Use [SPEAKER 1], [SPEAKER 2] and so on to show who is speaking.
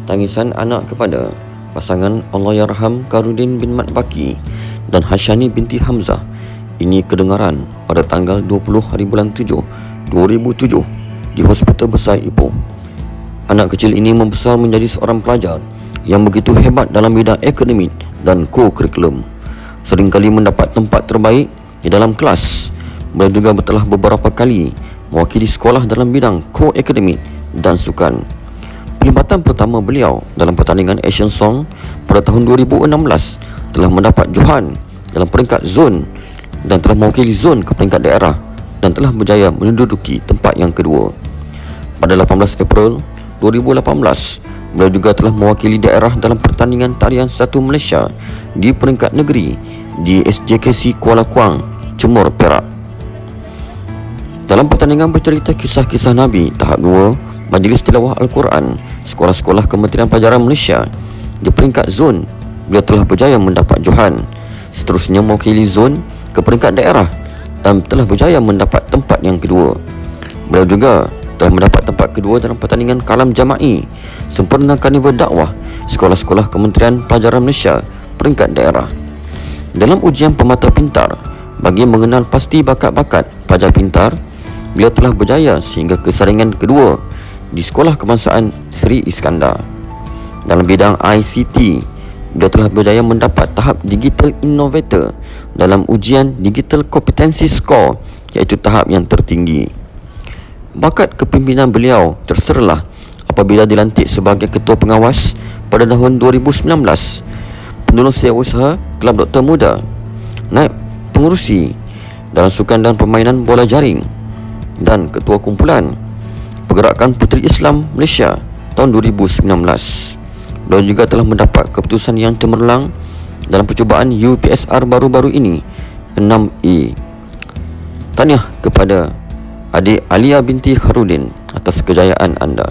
[SPEAKER 1] tangisan anak kepada pasangan Allahyarham Karudin bin Mat Baki dan Hashani binti Hamzah ini kedengaran pada tanggal 20 hari bulan 7 2007 di Hospital Besar Ipoh. Anak kecil ini membesar menjadi seorang pelajar yang begitu hebat dalam bidang akademik dan co-curriculum. Seringkali mendapat tempat terbaik di dalam kelas. Beliau juga telah beberapa kali mewakili sekolah dalam bidang co-akademik dan sukan. Pelibatan pertama beliau dalam pertandingan Asian Song pada tahun 2016 telah mendapat johan dalam peringkat zon dan telah mewakili zon ke peringkat daerah dan telah berjaya menduduki tempat yang kedua. Pada 18 April 2018, beliau juga telah mewakili daerah dalam pertandingan talian 1 Malaysia di peringkat negeri di SJKC Kuala Kuang, Cemor, Perak. Dalam pertandingan bercerita kisah-kisah Nabi tahap 2 Majlis Tilawah Al-Quran Sekolah-sekolah Kementerian Pelajaran Malaysia di peringkat zon, beliau telah berjaya mendapat johan. Seterusnya mewakili zon ke peringkat daerah dan telah berjaya mendapat tempat yang kedua. Beliau juga telah mendapat tempat kedua dalam pertandingan kalam jama'i sempurna karnival dakwah Sekolah-sekolah Kementerian Pelajaran Malaysia peringkat daerah. Dalam ujian pemata pintar bagi mengenal pasti bakat-bakat pelajar pintar, beliau telah berjaya sehingga ke saringan kedua di Sekolah Kebangsaan Seri Iskandar. Dalam bidang ICT, beliau telah berjaya mendapat tahap Digital Innovator dalam ujian Digital Competency Score, iaitu tahap yang tertinggi. Bakat kepimpinan beliau terserlah apabila dilantik sebagai Ketua Pengawas pada tahun 2019, Penolong Setiausaha Kelab Doktor Muda, Naib Pengurusi dalam Sukan dan Permainan Bola Jaring dan Ketua Kumpulan Pergerakan Puteri Islam Malaysia tahun 2019. Beliau juga telah mendapat keputusan yang cemerlang dalam percubaan UPSR baru-baru ini 6A. Tahniah kepada adik Alia binti Kharudin atas kejayaan anda.